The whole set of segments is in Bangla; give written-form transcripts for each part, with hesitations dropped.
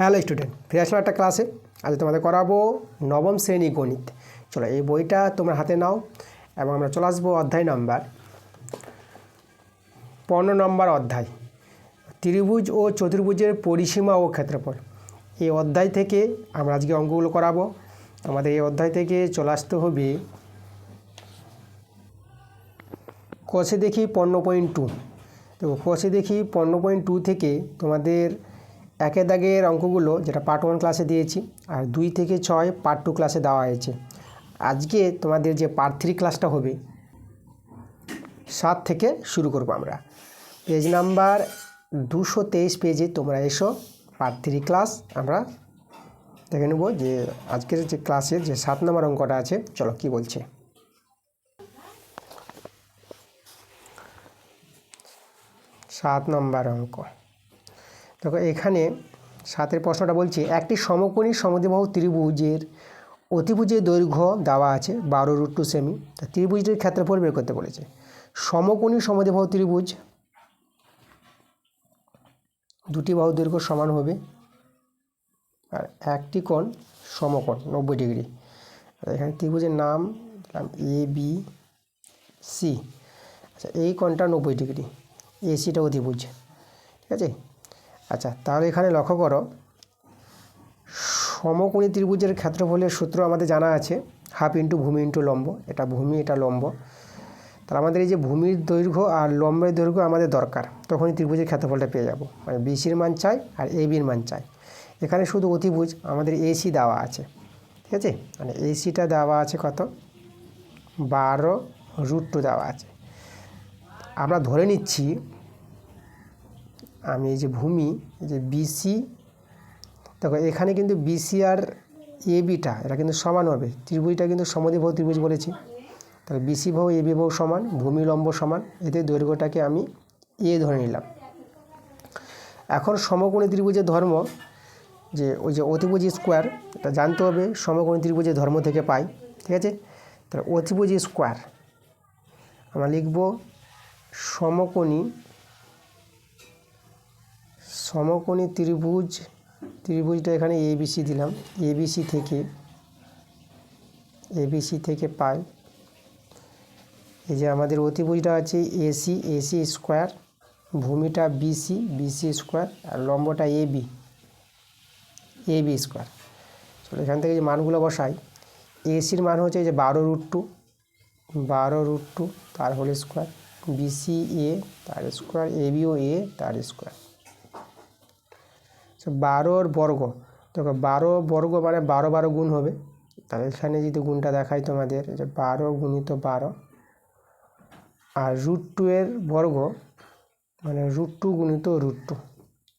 হ্যালো স্টুডেন্ট, ফিরে আসলাম একটা ক্লাসে। আজ তোমাদের করাবো নবম শ্রেণী গণিত। চলো এই বইটা তোমরা হাতে নাও এবং আমরা চলে আসবো অধ্যায় নাম্বার 15 নম্বর অধ্যায়, ত্রিভুজ ও চতুর্ভুজের পরিসীমা ও ক্ষেত্রফল। এই অধ্যায় থেকে আমরা আজকে অঙ্কগুলো করাবো। আমাদের এই অধ্যায় থেকে চলে আসতে হবে কষে দেখি 15.2। তো কষে দেখি 15.2 থেকে তোমাদের একের দাগের অঙ্কগুলো যেটা পার্ট 1 ক্লাসে দিয়েছি, আর 2 থেকে 6 পার্ট 2 ক্লাসে দেওয়া হয়েছে। আজকে তোমাদের যে পার্ট 3 ক্লাসটা হবে 7 থেকে শুরু করব আমরা। পেজ নাম্বার 223 পেজে তোমরা এসো, পার্ট 3 ক্লাস আমরা দেখে নেব যে আজকের যে ক্লাসের যে 7 নম্বর অঙ্কটা আছে। চলো কি বলছে। 7 নম্বর অঙ্ক দেখো, এখানে 7-এর প্রশ্নটা বলছে একটি সমকোণী সমদ্বিবাহু ত্রিভুজের অতিভুজের দৈর্ঘ্য দেওয়া আছে 12√2 সেমি। তা ত্রিভুজটির ক্ষেত্রফল বের করতে বলেছে। সমকোণী সমদ্বিবাহু ত্রিভুজ, দুটি বাহুর দৈর্ঘ্য সমান হবে আর একটি কোণ সমকোণ 90 ডিগ্রি। এখানে ত্রিভুজের নাম দিলাম ABC। আচ্ছা, এই কোণটা 90 ডিগ্রি, এসিটা অতিভুজ, ঠিক আছে। আচ্ছা, তাহলে এখানে লক্ষ্য করো, সমকোণী ত্রিভুজের ক্ষেত্রফলের সূত্র আমাদের জানা আছে, হাফ ইন্টু ভূমি ইন্টু লম্ব। এটা ভূমি, এটা লম্ব। তাহলে আমাদের এই যে ভূমির দৈর্ঘ্য আর লম্বের দৈর্ঘ্য আমাদের দরকার, তখনই ত্রিভুজের ক্ষেত্রফলটা পেয়ে যাব। মানে বিসির মান চাই আর এবির মান চাই। এখানে শুধু অতিভুজ আমাদের এসি দেওয়া আছে, ঠিক আছে। মানে এসিটা দেওয়া আছে কত, 12√2 দেওয়া আছে। আমরা ধরে নিচ্ছি আমি এই যে ভূমি, এই যে বিসি, দেখো এখানে কিন্তু বিসি আর এবিটা এটা কিন্তু সমান হবে। ত্রিভুজটা কিন্তু সমদ্বিবাহু ত্রিভুজ বলেছি। তাহলে বিসি বাহু এবি বাহু সমান, ভূমি লম্ব সমান, এদের দৈর্ঘ্যটাকে আমি এ ধরে নিলাম। এখন সমকোণী ত্রিভুজের ধর্ম, যে ওই যে অতিভুজ স্কোয়ার, এটা জানতে হবে সমকোণী ত্রিভুজের ধর্ম থেকে পাই, ঠিক আছে। তাহলে অতিভুজ স্কোয়ার আমরা লিখব সমকোণী ত্রিভুজটা এখানে এবিসি দিলাম। এবিসি থেকে পাই এই যে আমাদের অতিভুজটা আছে এসি স্কোয়ার, ভূমিটা বিসি স্কোয়ার, আর লম্বটা এবি স্কোয়ার। চলো এখান থেকে যে মানগুলো বসাই, এসির মান হচ্ছে যে 12√2 তার হোল স্কোয়ার, বিসি এ তার স্কোয়ার, এবিও এ তার স্কোয়ার। 12 বর্গ, দেখো 12 বর্গ মানে 12 গুণ হবে। তাহলে এখানে যদি গুণটা দেখাই তোমাদের, যে 12 গুণিত 12, আর √2 এর বর্গ মানে √2 গুণিত √2।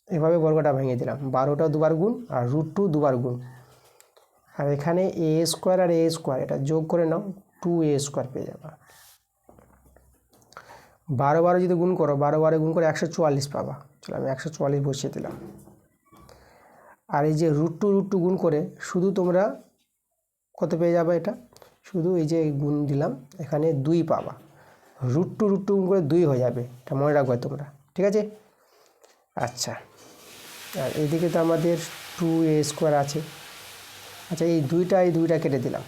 এভাবে বর্গটা ভেঙে দিলাম। 12টা দুবার গুণ আর √2 দুবার গুণ। আর এখানে এ স্কোয়ার আর এ স্কোয়ার এটা যোগ করে নাও, 2a স্কোয়ার পেয়ে যাবা। 12 যদি গুণ করো, 12 গুণ করে 144 পাবা। চলো আমি 144 বসিয়ে দিলাম। আর এই যে √2 গুণ করে শুধু তোমরা কত পেয়ে যাবে, এটা শুধু এই যে গুণ দিলাম, এখানে 2 পাবা। √2 গুণ করে 2 হয়ে যাবে, এটা মনে রাখবে তোমরা, ঠিক আছে। আচ্ছা, আর এদিকে তো আমাদের 2a স্কোয়ার আছে। আচ্ছা, এই দুইটা কেটে দিলাম।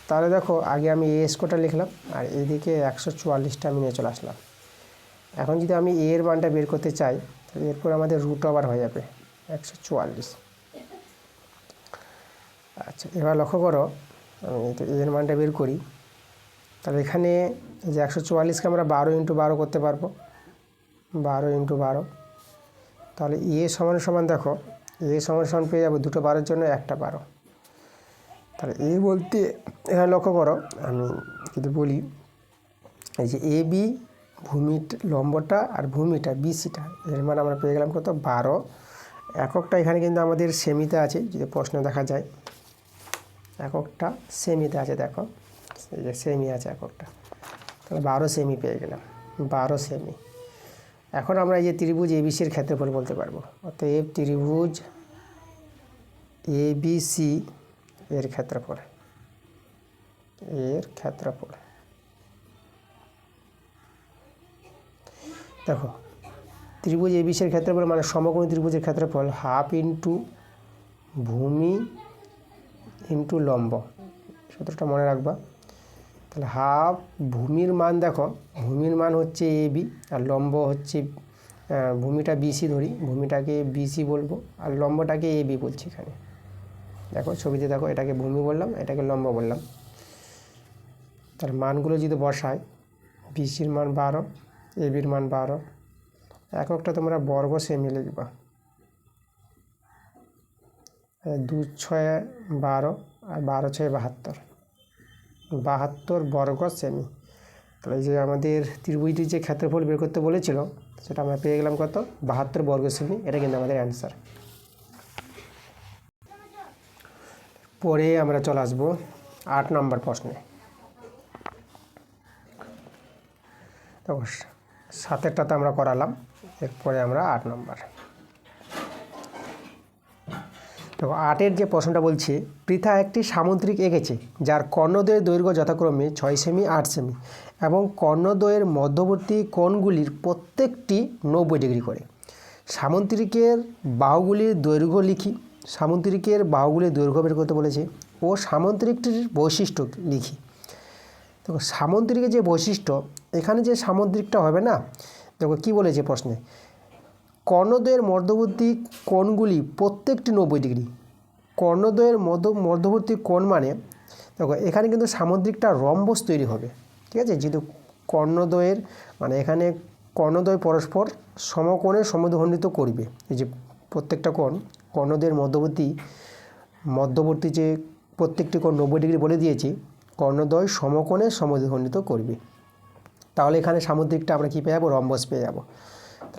তাহলে দেখো আগে আমি এ স্কোয়ারটা লিখলাম আর এদিকে 144টা আমি নিয়ে চলে আসলাম। এখন যদি আমি এর মানটা বের করতে চাই, তাহলে এরপর আমাদের রুট ওভার হয়ে যাবে 144। আচ্ছা, এবার লক্ষ্য করো, আমি তো এর মানটা বের করি। তাহলে এখানে যে 144কে আমরা 12 × 12 করতে পারবো, 12 × 12। তাহলে এ সমান দেখো, এ সমান পেয়ে যাবো দুটো 12-এর জন্য একটা 12। তাহলে এ বলতে এখানে লক্ষ্য করো, আমি যদি বলি এই যে এ বি ভূমি লম্বটা আর ভূমিটা বিসিটা, এর মানে আমরা পেয়ে গেলাম কত, 12। এককটা এখানে কিন্তু আমাদের সেমিতে আছে, যদি প্রশ্ন দেখা যায় এককটা সেমিতে আছে, দেখো এই যে সেমি আছে এককটা। তাহলে 12 সেমি পেয়ে গেলাম, 12 সেমি। এখন আমরা এই যে ত্রিভুজ এবিসির ক্ষেত্রফল বলতে পারবো। অতএব ত্রিভুজ এবিসি এর ক্ষেত্রফল দেখো ত্রিভুজ এবিসির ক্ষেত্রফল মানে সমকোণী ত্রিভুজের ক্ষেত্রফল হাফ ইন্টু ভূমি ইন্টু লম্ব, সূত্রটা মনে রাখবা। তাহলে হাফ ভূমির মান দেখো, ভূমির মান হচ্ছে এবি আর লম্ব হচ্ছে ভূমিটা বিসি ধরি, ভূমিটাকে বিসি বলবো আর লম্বটাকে এবি বলছি। এখানে দেখো ছবিতে দেখো, এটাকে ভূমি বললাম, এটাকে লম্ব বললাম। তার মানগুলো যদি বসায়, বিসির মান 12, এবির মান 12, এককটা তোমরা বর্গ সেমি লিখবা। 2 6 12 আর 12 6 72, 72 বর্গ সেমি। তাহলে এই যে আমাদের ত্রিভুজটির যে ক্ষেত্রফল বের করতে বলেছিল সেটা আমরা পেয়ে গেলাম কত, 72 বর্গ সেমি। এটা কিন্তু আমাদের অ্যান্সার। পরে আমরা চলে আসবো 8 নম্বর প্রশ্নে। তো 7টাতে আমরা করালাম, এরপরে আমরা 8 নম্বর। তো 8-এর যে প্রশ্নটা বলছে, পৃথা একটি সামুদ্রিক এঁকেছে যার কর্ণদ্বয়ের দৈর্ঘ্য যথাক্রমে 6 সেমি 8 সেমি এবং কর্ণদ্বয়ের মধ্যবর্তী কোণগুলির প্রত্যেকটি 90 ডিগ্রি করে। সামুদ্রিকের বাহুগুলির দৈর্ঘ্য লিখি। সামুদ্রিকের বাহুগুলির দৈর্ঘ্য বের করতে বলেছে ও সামুদ্রিকটির বৈশিষ্ট্য লিখি। দেখো সামুদ্রিকের যে বৈশিষ্ট্য, এখানে যে সামুদ্রিকটা হবে না, দেখো কী বলেছে প্রশ্নে, কর্ণদ্বয়ের মধ্যবর্তী কোণগুলি প্রত্যেকটি 90 ডিগ্রি। কর্ণদ্বয়ের মধ্যবর্তী কোণ মানে দেখো এখানে কিন্তু সামুদ্রিকটা রম্বস তৈরি হবে, ঠিক আছে। যেহেতু কর্ণদ্বয়ের মানে এখানে কর্ণদ্বয় পরস্পর সমকোণে সমদ্বিখণ্ডিত করবে। এই যে প্রত্যেকটা কোণ, কর্ণদ্বয়ের মধ্যবর্তী যে প্রত্যেকটি কোণ 90 ডিগ্রি বলে দিয়েছি, কর্ণদ্বয় সমকোণে সমদ্বিখণ্ডিত করবে। তাহলে এখানে সামুদ্রিকটা আমরা কী পেয়ে যাবো, রম্বস পেয়ে যাবো।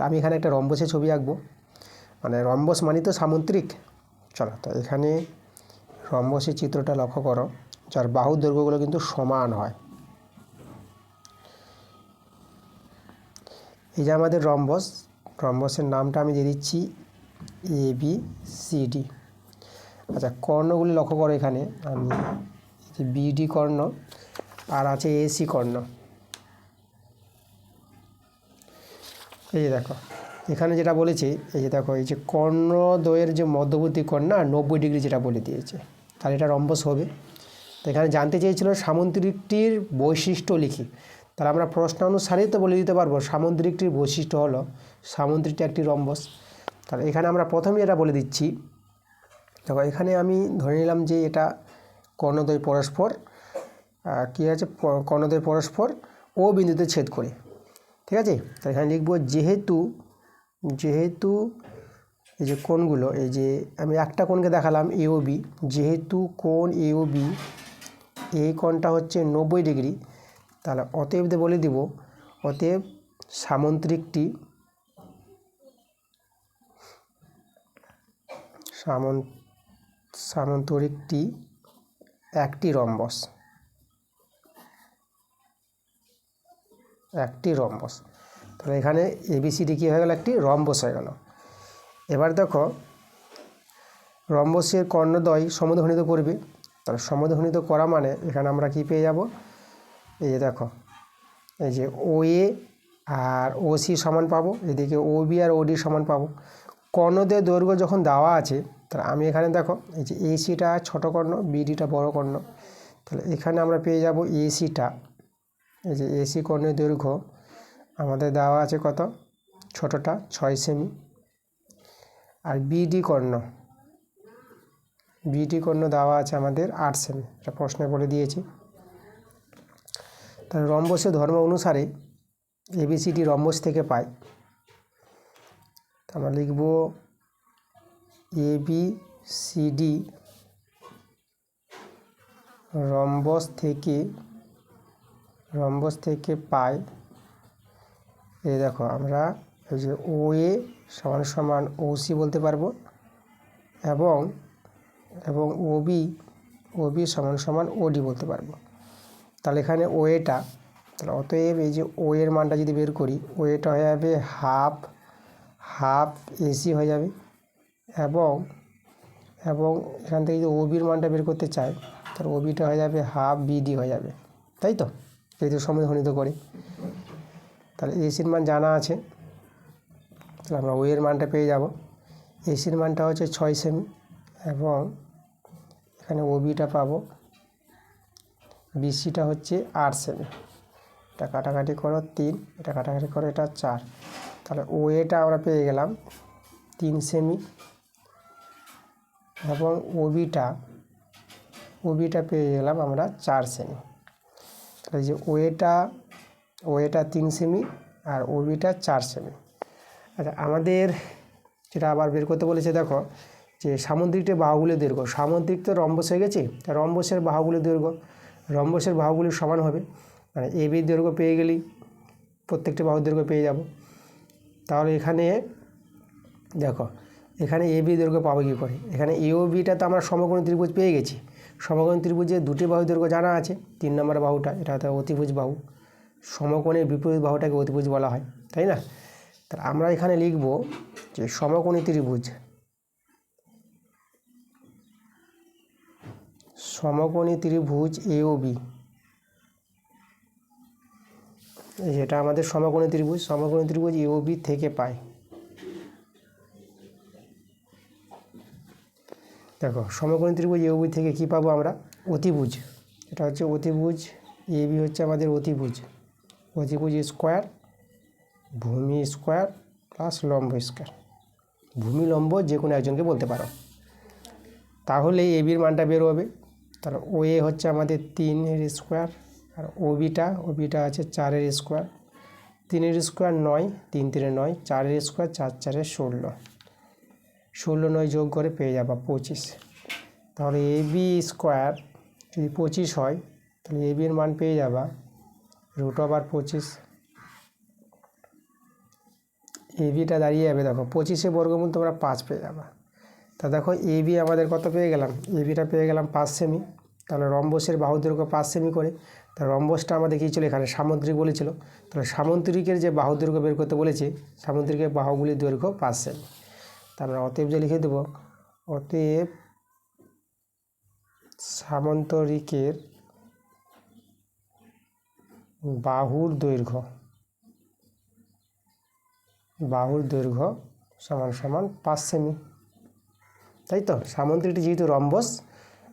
আমি এখানে একটা রম্বসের ছবি আঁকবো, মানে রম্বস মানে তো সামুদ্রিক। চলো, তো এখানে রম্বসের চিত্রটা লক্ষ্য করো, যার বাহুর দৈর্ঘ্যগুলো কিন্তু সমান হয়। এই যে আমাদের রম্বস, রম্বসের নামটা আমি দিয়ে দিচ্ছি ABCD। আচ্ছা, কর্ণগুলি লক্ষ্য করো, এখানে আমি যে BD কর্ণ আর আছে AC কর্ণ। এই যে দেখো এখানে যেটা বলেছি, এই যে দেখো এই যে কর্ণদ্বয়ের যে মধ্যবর্তী কোণ না 90 ডিগ্রি যেটা বলে দিয়েছে, তাহলে এটা রম্বস হবে। তো এখানে জানতে চেয়েছিল সামুদ্রিকটির বৈশিষ্ট্য লিখি। তাহলে আমরা প্রশ্নানুসারেই তো বলে দিতে পারবো সামুদ্রিকটির বৈশিষ্ট্য হলো সামুদ্রিকটি একটি রম্বস। তাহলে এখানে আমরা প্রথমেই এটা বলে দিচ্ছি। দেখো এখানে আমি ধরে নিলাম যে এটা কর্ণদ্বয় পরস্পর কী আছে, কর্ণদ্বয় পরস্পর ও বিন্দুতে ছেদ করে, ঠিক আছে। তাই এখানে লিখব যেহেতু এই যে কোণগুলো, এই যে আমি একটা কোণকে দেখালাম AOB, যেহেতু কোণ AOB এই কোণটা হচ্ছে 90 ডিগ্রি, তাহলে অতএব বলে দিব, অতএব সামুদ্রিকটি একটি রম্বস, তাহলে এখানে ABCD কী হয়ে গেল, একটি রম্বস হয়ে গেল। এবার দেখো রম্বসের কর্ণদ্বয় সমদ্বিখণ্ডিত করবে, তাহলে সমদ্বিখণ্ডিত করা মানে এখানে আমরা কি পেয়ে যাব, এই যে দেখো এই যে OA আর OC সমান পাবো, এদিকে OB আর OD সমান পাবো। কর্ণদ্বয়ের দৈর্ঘ্য যখন দেওয়া আছে, তাহলে আমি এখানে দেখো এই যে ACটা ছোটো কর্ণ, BDটা বড় কর্ণ, তাহলে এখানে আমরা পেয়ে যাব ACটা, এই যে AC কর্ণের দৈর্ঘ্য আমাদের দেওয়া আছে কত, ছোটোটা 6 সেমি, আর BD কর্ণ দেওয়া আছে আমাদের 8 সেমি, এটা প্রশ্নে বলে দিয়েছি। তাহলে রম্বসের ধর্ম অনুসারে ABCD রম্বস থেকে পাই, আমরা লিখব ABCD রম্বস থেকে পাই। এই দেখো আমরা এই যে OA সমান OC বলতে পারবো এবং OB সমান OD বলতে পারবো। তাহলে এখানে OAটা, তাহলে অতএব এই যে O এর মানটা যদি বের করি, OAটা হয়ে যাবে হাফ AC হয়ে যাবে, এবং এখান থেকে যদি OBর মানটা বের করতে চাই, তাহলে OBটা হয়ে যাবে হাফ BD হয়ে যাবে, তাই তো, যেহেতু সমদ্বিখণ্ডিত করে। তাহলে ACর মান জানা আছে, তাহলে আমরা ও এর মানটা পেয়ে যাব। এসির মানটা হচ্ছে 6 সেমি এবং এখানে ওবিটা পাবো, বিসিটা হচ্ছে 8 সেমি। এটা কাটাকাটি করো 3, এটা কাটাকাটি করো, এটা 4। তাহলে ও এটা আমরা পেয়ে গেলাম 3 সেমি এবং ওবিটা পেয়ে গেলাম আমরা 4 সেমি। তাহলে যে ওয়েটা 3 সেমি আর ওবিটা 4 সেমি। আচ্ছা, আমাদের যেটা আবার বের করতে বলেছে, দেখো যে সামুদ্রিকটি বাহুগুলির দৈর্ঘ্য। সামুদ্রিক তো রম্বস হয়ে গেছে, রম্বসের বাহুগুলির দৈর্ঘ্য, রম্বসের বাহুগুলি সমান হবে, মানে এ বির দৈর্ঘ্য পেয়ে গেলেই প্রত্যেকটি বাহুর দৈর্ঘ্য পেয়ে যাব। তাহলে এখানে দেখো, এখানে এ বি দৈর্ঘ্য পাবো কী করে? এখানে এ ও বিটা তো আমরা সমকোণী ত্রিভুজ পেয়ে গেছি। সমকোণী ত্রিভুজে দুটি বাহুর দৈর্ঘ্য জানা আছে। 3 নম্বর বাহুটা, এটা হচ্ছে অতিভুজ বাহু। সমকোণের বিপরীত বাহুটাকে অতিভুজ বলা হয়, তাই না? তাহলে আমরা এখানে লিখব যে সমকোণী ত্রিভুজ এ ও বি, যেটা আমাদের সমকোণী ত্রিভুজ এ ও বি থেকে পাই। দেখো, সমকোণী ত্রিভুজ এ ও বি থেকে কী পাবো আমরা? অতিভুজ। এটা হচ্ছে অতিভুজ, এ বি হচ্ছে আমাদের অতিভুজ স্কোয়ার, ভূমি স্কোয়ার প্লাস লম্ব স্কোয়ার। ভূমি লম্ব যে কোনো একজনকে বলতে পারো। তাহলে এ বির মানটা বের হবে। তাহলে ও এ হচ্ছে আমাদের 3-এর স্কোয়ার আর ওবিটা আছে 4-এর স্কোয়ার। 3-এর স্কোয়ার 9, 3 3 9, 4-এর স্কোয়ার 4 4 16, 16 9 যোগ করে পেয়ে যাবা 25। তাহলে এ বি স্কোয়ার যদি 25 হয়, তাহলে এ বির মান পেয়ে যাবা √25। এ বিটা দাঁড়িয়ে যাবে, দেখো 25-এর বর্গমূল তোমরা 5 পেয়ে যাবা। তা দেখো এ বি আমাদের কত পেয়ে গেলাম? এ বিটা পেয়ে গেলাম 5 সেমি। তাহলে রম্বসের বাহু দৈর্ঘ্য 5 সেমি করে। তা রম্বসটা আমাদের কী ছিল? এখানে সামুদ্রিক বলেছিল। তাহলে সামুদ্রিকের যে বাহু দৈর্ঘ্য বের করতে বলেছি, সামুদ্রিকের বাহুগুলির দৈর্ঘ্য 5 সেমি। তা আমরা অতএব যে লিখে দেবো, অতএব সামন্তরিকের বাহুর দৈর্ঘ্য সমান সমান 5 সেমি। তাই তো? সামুদ্রিকটি যেহেতু রম্বস,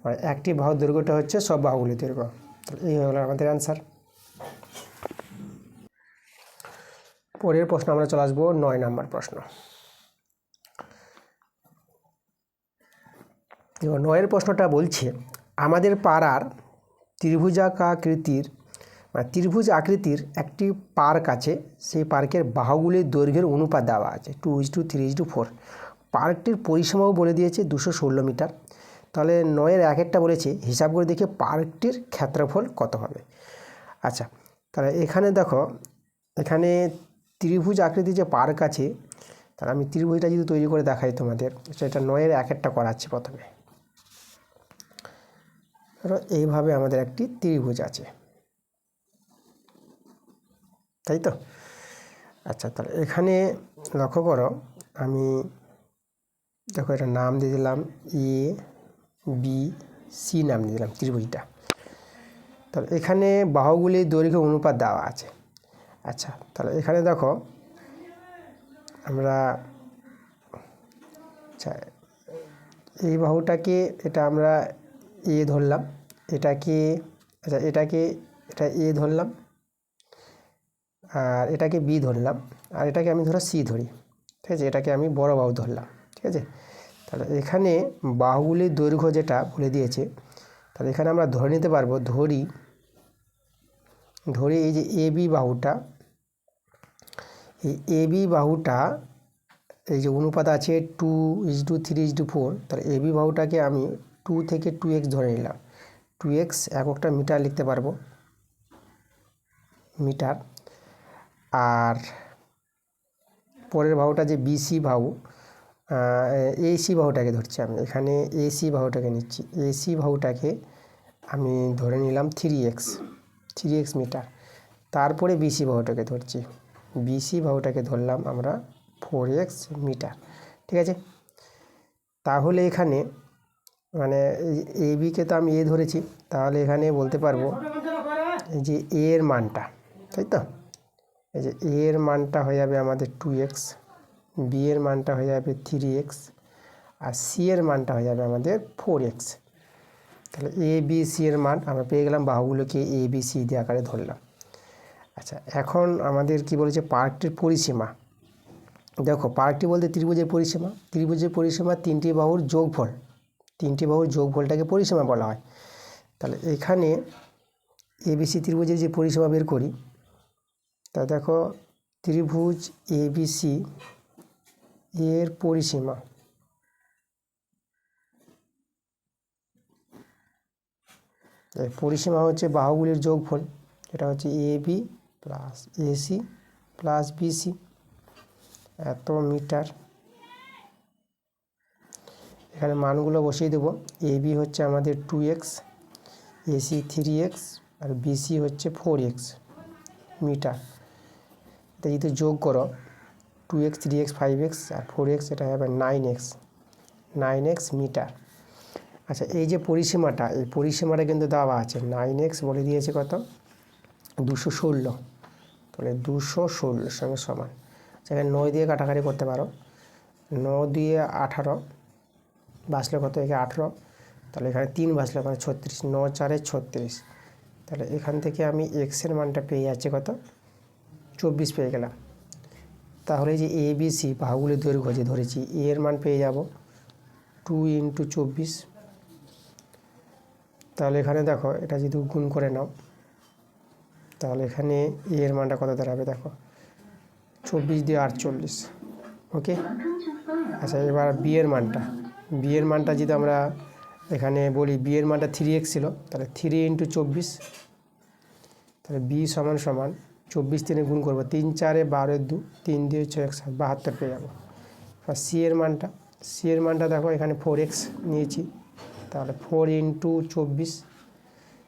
মানে একটি বাহুর দৈর্ঘ্যটা হচ্ছে সব বাহুগুলির দৈর্ঘ্য। তাহলে এই হলো আমাদের অ্যান্সার। পরের প্রশ্ন আমরা চলে আসবো 9 নম্বর প্রশ্ন। 9-এর প্রশ্নটা বলছে, আমাদের পাড়ার ত্রিভুজ আকৃতির একটি পার্ক আছে। সেই পার্কের বাহুগুলির দৈর্ঘ্যের অনুপাত দেওয়া আছে 2:3:4। পার্কটির পরিসীমাও বলে দিয়েছে 216 মিটার। তাহলে 9-এর 1-একটা বলেছে হিসাব করে দেখে পার্কটির ক্ষেত্রফল কত হবে। আচ্ছা, তাহলে এখানে দেখো, এখানে ত্রিভুজ আকৃতির যে পার্ক আছে, তাহলে আমি ত্রিভুজটা যদি তৈরি করে দেখাই তোমাদের, সেটা 9-এর 1-একটা করাচ্ছি প্রথমে। ধরো এইভাবে আমাদের একটি ত্রিভুজ আছে, তাই তো? আচ্ছা, তাহলে এখানে লক্ষ্য করো, আমি দেখো এটা নাম দিয়ে দিলাম এ বি সি, নাম দিয়ে দিলাম ত্রিভুজটা। তাহলে এখানে বাহুগুলির দৈর্ঘ্য অনুপাত দেওয়া আছে। আচ্ছা, তাহলে এখানে দেখো আমরা, আচ্ছা এই বাহুটাকে, এটা আমরা এ ধরলাম, এটা এ ধরলাম, আর এটাকে বি ধরলাম, আর এটাকে আমি ধরো সি ধরি, ঠিক আছে? এটাকে আমি বড় বাহু ধরলাম, ঠিক আছে? তাহলে এখানে বাহুগুলির দৈর্ঘ্য যেটা বলে দিয়েছে, তাহলে এখানে আমরা ধরে নিতে পারবো, ধরি এই যে এ বি বাহুটা, এই এ বি বাহুটা, এই যে অনুপাত আছে 2:3:4, তাহলে এ বি বাহুটাকে আমি 2 থেকে 2x ধরে নিলাম। 2x এককটা মিটার লিখতে পারবো, মিটার। আর পরের বাহুটা যে বিসি বাহু, এসি বাহুটাকে ধরছি আমি, এখানে এসি বাহুটাকে নিচ্ছি। এসি বাহুটাকে আমি ধরে নিলাম 3x মিটার। তারপরে বিসি বাহুটাকে ধরছি, বিসি বাহুটাকে ধরলাম আমরা 4x মিটার, ঠিক আছে? তাহলে এখানে মানে এ বিকে তো আমি এ ধরেছি, তাহলে এখানে বলতে পারবো এই যে এর মানটা, তাই তো? এই যে এর মানটা হয়ে যাবে আমাদের 2x বি এর মানটা হয়ে যাবে 3x, আর সি এর মানটা হয়ে যাবে আমাদের 4x। তাহলে এ বি সি এর মান আমরা পেয়ে গেলাম, বাহুগুলোকে এ বি সি দিয়ে আকারে ধরলাম। আচ্ছা, এখন আমাদের কি বলেছে, পার্কটির পরিসীমা। দেখো, পার্কটি বলতে ত্রিভুজের পরিসীমা। ত্রিভুজের পরিসীমা তিনটি বাহুর যোগফল, তিনটি বাহুর যোগফলটাকে পরিসীমা বলা হয়। তাহলে এখানে এবিসি ত্রিভুজের যে পরিসীমা বের করি, তা দেখো ত্রিভুজ এবিসি এর পরিসীমা এর পরিসীমা হচ্ছে বাহুগুলির যোগফল, এটা হচ্ছে AB plus AC plus BC, এত মিটার। এখানে মানগুলো বসিয়ে দেবো। এবি হচ্ছে আমাদের 2x, এসি 3x, আর বিসি হচ্ছে 4x মিটার। এটা যদি যোগ করো 2x 3x 5x আর 4x, এটা হবে 9x মিটার। আচ্ছা, এই যে পরিসীমাটা, এই পরিসীমাটা কিন্তু দেওয়া আছে 9x বলে দিয়েছে কত, 216। তাহলে 216 সঙ্গে সমান, সেখানে 9 দিয়ে কাটাকাটি করতে পারো, 9 দিয়ে 18 বাঁচলে কত, একে 18, তাহলে এখানে 3 বাঁচলে মানে 36, 9 4 36। তাহলে এখান থেকে আমি এক্সের মানটা পেয়ে যাচ্ছি কত, 24 পেয়ে গেলাম। তাহলে যে এ বি সি বাহুগুলির দৈর্ঘ্য যে ধরেছি, এ এর মান পেয়ে যাব 2 × 24। তাহলে এখানে দেখো, এটা যদি গুণ করে নাও, তাহলে এখানে এ এর মানটা কত দাঁড়াবে, দেখো 24 দিয়ে 48। ওকে। আচ্ছা, এবার বি এর মানটা যদি আমরা এখানে বলি, বি এর মানটা 3x ছিল, তাহলে 3 × 24, তাহলে বি সমান 24 3 গুণ করবো, 3 4 12 2, 3 2 6 72 পেয়ে যাবো। আর সি এর মানটা দেখো এখানে 4x নিয়েছি, তাহলে 4 × 24,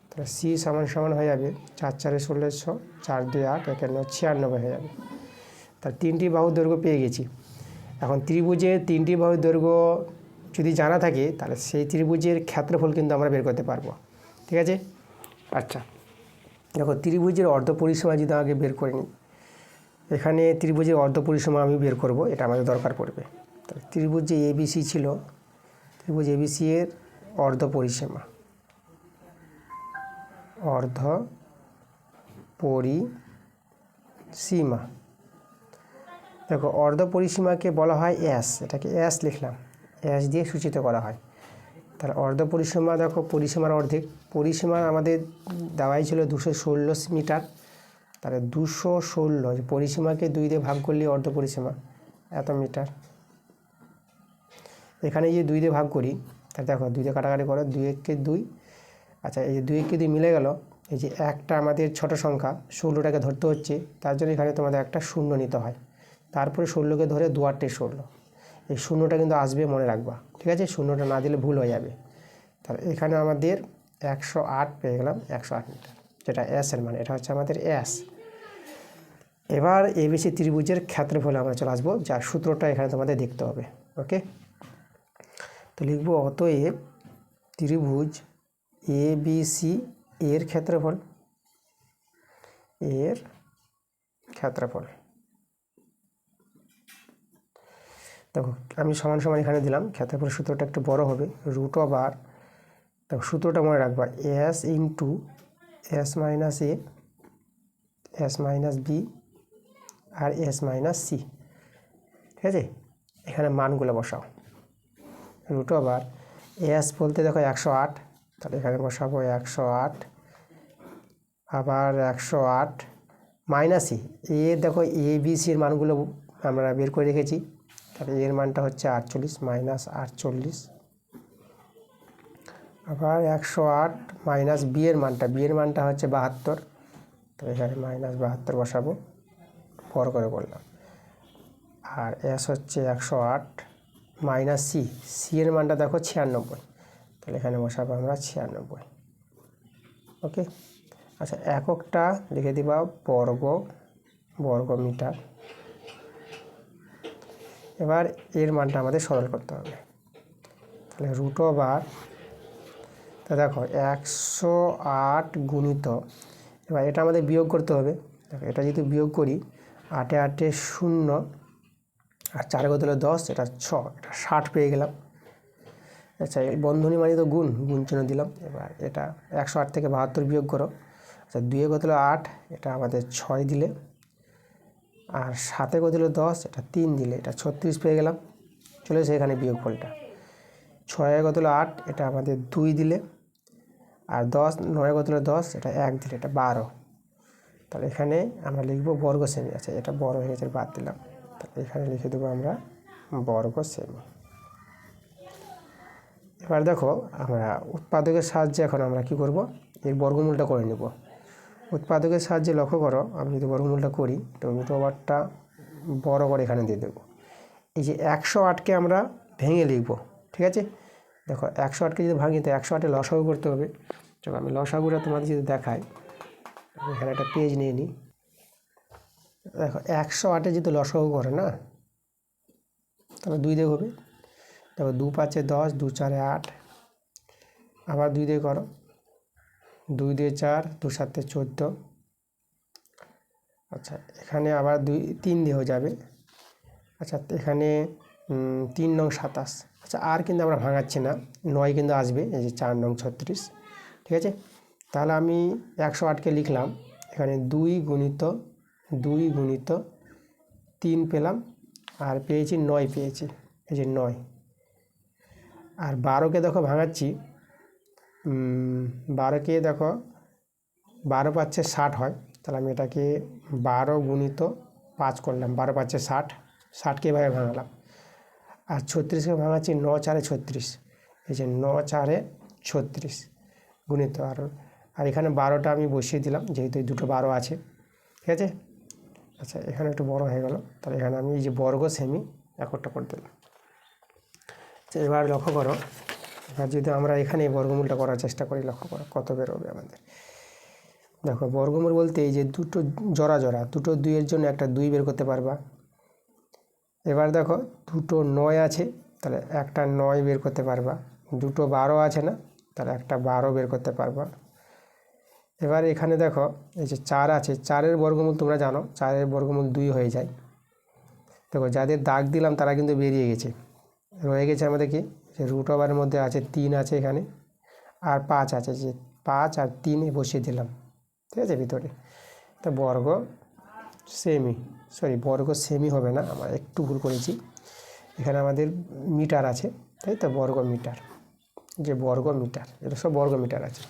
তাহলে সি সমান হয়ে যাবে 4 4 16, 4 2 8, 1 9 96 হয়ে যাবে। তার তিনটি বাহুর দৈর্ঘ্য পেয়ে গেছি। এখন ত্রিভুজের তিনটি বাহুর দৈর্ঘ্য যদি জানা থাকে, তাহলে সেই ত্রিভুজের ক্ষেত্রফল কিন্তু আমরা বের করতে পারবো। ঠিক আছে। আচ্ছা, দেখো ত্রিভুজের অর্ধ পরিসীমা যদি আগে বের করে নিই, এখানে ত্রিভুজের অর্ধ পরিসীমা আমি বের করব, এটা আমাদের দরকার পড়বে। তাহলে ত্রিভুজ যে এবিসি ছিল, ত্রিভুজ এবিসি এর অর্ধ পরিসীমা, অর্ধ পরিসীমা। দেখো, অর্ধ পরিসীমাকে বলা হয় এস, এটাকে এস লিখলাম, এস দিয়ে সূচিত করা হয়। তাহলে অর্ধ পরিসীমা, দেখো পরিসীমার অর্ধেক, পরিসীমা আমাদের দেওয়াই ছিল 216 মিটার। তাহলে 216 পরিসীমাকে 2 দিয়ে ভাগ করলে অর্ধ পরিসীমা এত মিটার। এখানে যে 2 দিয়ে ভাগ করি, তাহলে দেখো 2 দিয়ে কাটাকাটি করো, 2 1 × 2। আচ্ছা, এই যে 2 1 × 2 মিলে গেল, এই যে একটা আমাদের ছোট সংখ্যা 16টাকে ধরতে হচ্ছে, তার জন্য এখানে তোমাদের একটা শূন্য নিতে হয়। তারপরে 16কে ধরে 2 8 16, এই শূন্যটা কিন্তু আসবে, মনে রাখবা। ঠিক আছে, শূন্যটা না দিলে ভুল হয়ে যাবে। তাহলে এখানে আমাদের 108 পেয়ে গেলাম, 108 মিটার, যেটা এস এর মানে, এটা হচ্ছে আমাদের এস। এবার এবিসি ত্রিভুজের ক্ষেত্রফলে আমরা চলে আসবো, যার সূত্রটা এখানে তোমাদের দেখতে হবে। ওকে, তো লিখবো অতএব ত্রিভুজ এবিসি এর ক্ষেত্রফল, দেখো আমি সমান এখানে দিলাম, ক্ষেত্রফলের সূত্রটা একটু বড় হবে, √, দেখো সূত্রটা মনে রাখবা, এস ইন্টু এস মাইনাস এ, এস মাইনাস বি, আর এস মাইনাস সি। ঠিক আছে, এখানে মানগুলো বসাও। √, এস বলতে দেখো 108, তাহলে এখানে বসাবো 108, আবার 108 মাইনাস এ, দেখো এ বি সির মানগুলো আমরা বের করে রেখেছি, তাহলে এর মানটা হচ্ছে 48 মাইনাস 48, আবার 108 মাইনাস বি এর মানটা হচ্ছে 72, তো এখানে মাইনাস 72 বসাবো, পর করে বললাম। আর এস হচ্ছে 108 মাইনাস সি এর মানটা দেখো 96, তাহলে এখানে বসাবো আমরা 96। ওকে। আচ্ছা, এককটা লিখে দিবা বর্গ মিটার। এবার এর মানটা আমাদের সরল করতে হবে, তাহলে √, তা দেখো 108 গুণিত, এবার এটা আমাদের বিয়োগ করতে হবে। দেখো এটা যদি বিয়োগ করি, 8 8 0, আর 4 কত হলো 10, এটা 6, এটা 60 পেয়ে গেলাম। আচ্ছা, এই বন্ধনী মানে তো গুণ চিহ্ন দিলাম। এবার এটা 108 থেকে 72 বিয়োগ করো। আচ্ছা, 2 কত হলো 8, এটা আমাদের 6 দিলে। আর 7 কত হলো 10, এটা 3 দিলে, এটা 36 পেয়ে গেলাম। চলে এসে এখানে বিয়োগফলটা 6 কত হলো 8, এটা আমাদের 2 দিলে। আর 9 কত হলো 10, এটা 1 দিলে, এটা 12। তাহলে এখানে আমরা লিখব বর্গ সেমি। আছে, এটা বড় হয়ে গেছে, বাদ দিলাম। তাহলে এখানে লিখে দেবো আমরা বর্গ সেমি। এবার দেখো, আমরা উৎপাদকের সাহায্যে এখন আমরা কি করব, এর বর্গমূলটা করে নেব। উৎপাদকের সাহায্যে লক্ষ্য করো, আমি যদি বর্গমূলটা করি, তো রুট ওভারটা বড় করে এখানে দিয়ে দেবো। এই যে 108কে আমরা ভেঙে লিখব, ঠিক আছে। দেখো, 108কে যদি ভাঙি তো 108-এ লসাগু করতে হবে। চলো আমি লসাগুটা তোমাদের যদি দেখাই, এখানে একটা পেজ নিয়ে নিই। দেখো, 108-এ যদি লসাগু করে না, তাহলে 2 দিয়ে হবে। দেখো, 2 5-এ 10, 2 4-এ 8, আবার 2 দিয়ে করো, 2 দিয়ে 4, 2 7-এ 14। আচ্ছা, এখানে আবার 3 দিয়ে হয়ে যাবে। আচ্ছা, এখানে 3 নং 27। আচ্ছা, আর কিন্তু আমরা ভাঙাচ্ছি না, 9 কিন্তু আসবে। এই যে 4 নং 36, ঠিক আছে। তাহলে আমি 108কে লিখলাম, এখানে 2 গুণিত 3 পেলাম, আর পেয়েছি 9 পেয়েছি, এই যে 9। আর 12কে দেখো ভাঙাচ্ছি, 12কে দেখো 12 5-এ 60 হয়। তাহলে আমি এটাকে 12 গুণিত 5 করলাম, 12 5-এ 60, 60কে এভাবে ভাঙালাম। আর 36কে ভাঙাচ্ছি 9 4-এ 36, এই যে 9 4-এ 36 গুণিত। আর এখানে 12টা আমি বসিয়ে দিলাম, যেহেতু এই দুটো 12 আছে, ঠিক আছে। আচ্ছা, এখানে একটু বড় হয়ে গেল, তাহলে এখানে আমি এই যে বর্গ সেমি একটা করে দিলাম। আচ্ছা, এবার লক্ষ্য করো, এবার যদি আমরা এখানে বর্গমূলটা করার চেষ্টা করি, লক্ষ্য করো কত বেরোবে আমাদের। দেখো, বর্গমূল বলতে এই যে দুটো জোড়া দুটো 2-এর জন্য একটা 2 বের করতে পারবা। এবার দেখো, দুটো 9 আছে, তাহলে একটা 9 বের করতে পারবা। দুটো 12 আছে না, তাহলে একটা 12 বের করতে পারবা। এবার এখানে দেখো, এই যে 4 আছে, 4-এর বর্গমূল তোমরা জানো, 4-এর বর্গমূল 2 হয়ে যায়। দেখো, যাদের দাগ দিলাম তারা কিন্তু বেরিয়ে গেছে। রয়ে গেছে আমাদের কি, যে রুট ওভারের মধ্যে আছে 3 আছে এখানে, আর 5 আছে, যে 5 আর 3 বসিয়ে দিলাম, ঠিক আছে, ভিতরে। তো বর্গ সেমি হবে না, আমরা একটু ভুল করেছি। এখানে আমাদের মিটার আছে, তাই তো, বর্গ মিটার, যে বর্গ মিটার, এটা সব বর্গ মিটার আছে।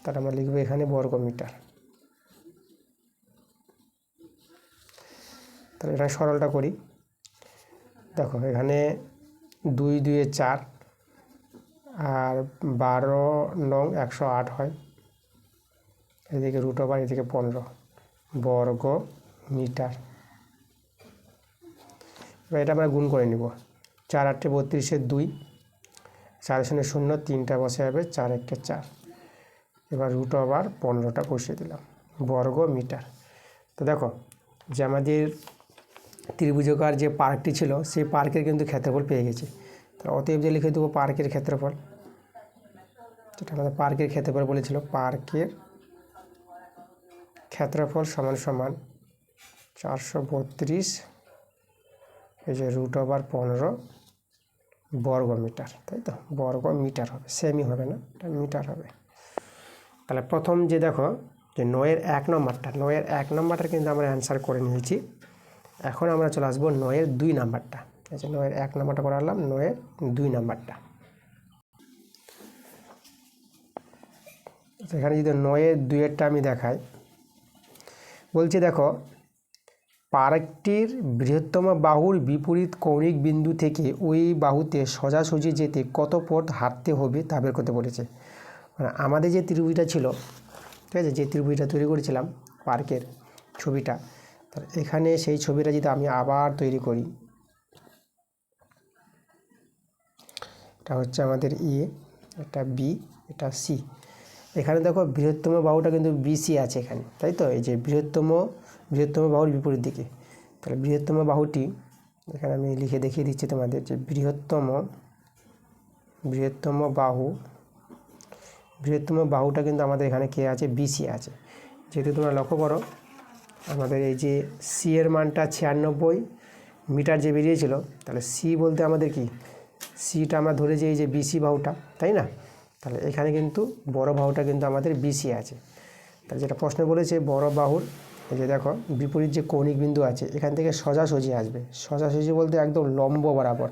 তাহলে আমরা লিখবো এখানে বর্গ মিটার। তাহলে এটা সরলটা করি। দেখো, এখানে 2 2-এ 4, আর 12 নং 108 হয়। এদিকে রুট ওভার, এদিকে 15 বর্গ মিটার। এবার এটা আমরা গুণ করে নিব। 4 8-এ 32-এর 2, 4 0 0, 3টা বসে যাবে, 4 1-এ 4। এবার রুট ওভার 15টা বসিয়ে দিলাম, বর্গ মিটার। তো দেখো, যে আমাদের ত্রিভুজাকার যে পার্কটি ছিল, সেই পার্কের কিন্তু ক্ষেত্রফল পেয়ে গেছি। তো অতএব যে লিখে দেবো পার্কের ক্ষেত্রফল, যেটা আমাদের পার্কের ক্ষেত্রফল বলেছিল, পার্কের ক্ষেত্রফল সমান সমান 432, এই যে রুট ওভার 15 বর্গ মিটার, তাই তো, বর্গ মিটার হবে, সেমি হবে না, এটা মিটার হবে। তাহলে প্রথম যে দেখো, যে 9-এর 1 নম্বরটা, 9-এর 1 নম্বরটা কিন্তু আমরা অ্যান্সার করে নিয়েছি। এখন আমরা চলে আসবো 9-এর 2 নাম্বারটা। এই যে 9-এর 1 নম্বরটা করালাম, 9-এর 2 নাম্বারটা। এখানে যদি 9-এর 2-এরটা আমি দেখাই, বলছি দেখো, পার্কটির বৃহত্তম বাহুর বিপরীত কৌণিক বিন্দু থেকে ওই বাহুতে সোজাসুজি যেতে কত পথ হাঁটতে হবে তা বের করতে বলেছে। মানে আমাদের যে ত্রিভুজটা ছিল, ঠিক আছে, যে ত্রিভুজটা তৈরি করেছিলাম পার্কের ছবিটা, তাহলে এখানে সেই ছবিটা যদি আমি আবার তৈরি করি, এটা হচ্ছে আমাদের এ, এটা বি, এটা সি। এখানে দেখো, বৃহত্তম বাহুটা কিন্তু বিসি আছে এখানে, তাই তো, এই যে বৃহত্তম বাহুর বিপরীত দিকে। তাহলে বৃহত্তম বাহুটি এখানে আমি লিখে দেখিয়ে দিচ্ছি তোমাদের, যে বৃহত্তম বাহুটা কিন্তু আমাদের এখানে কে আছে, বিসি আছে। যেহেতু তোমরা লক্ষ্য করো, আমাদের এই যে সি এর মানটা 96, মিটার যে বেরিয়েছিল, তাহলে সি বলতে আমাদের কি, সিটা আমরা ধরেছি এই যে বিসি বাহুটা, তাই না? তাহলে এখানে কিন্তু বড় বাহুটা কিন্তু আমাদের বিসি আছে। তাহলে যেটা প্রশ্নে বলেছে বড় বাহুর এই যে দেখো বিপরীত যে কৌণিক বিন্দু আছে এখান থেকে সোজাসুজি আসবে। সোজাসুজি বলতে একদম লম্ব বরাবর।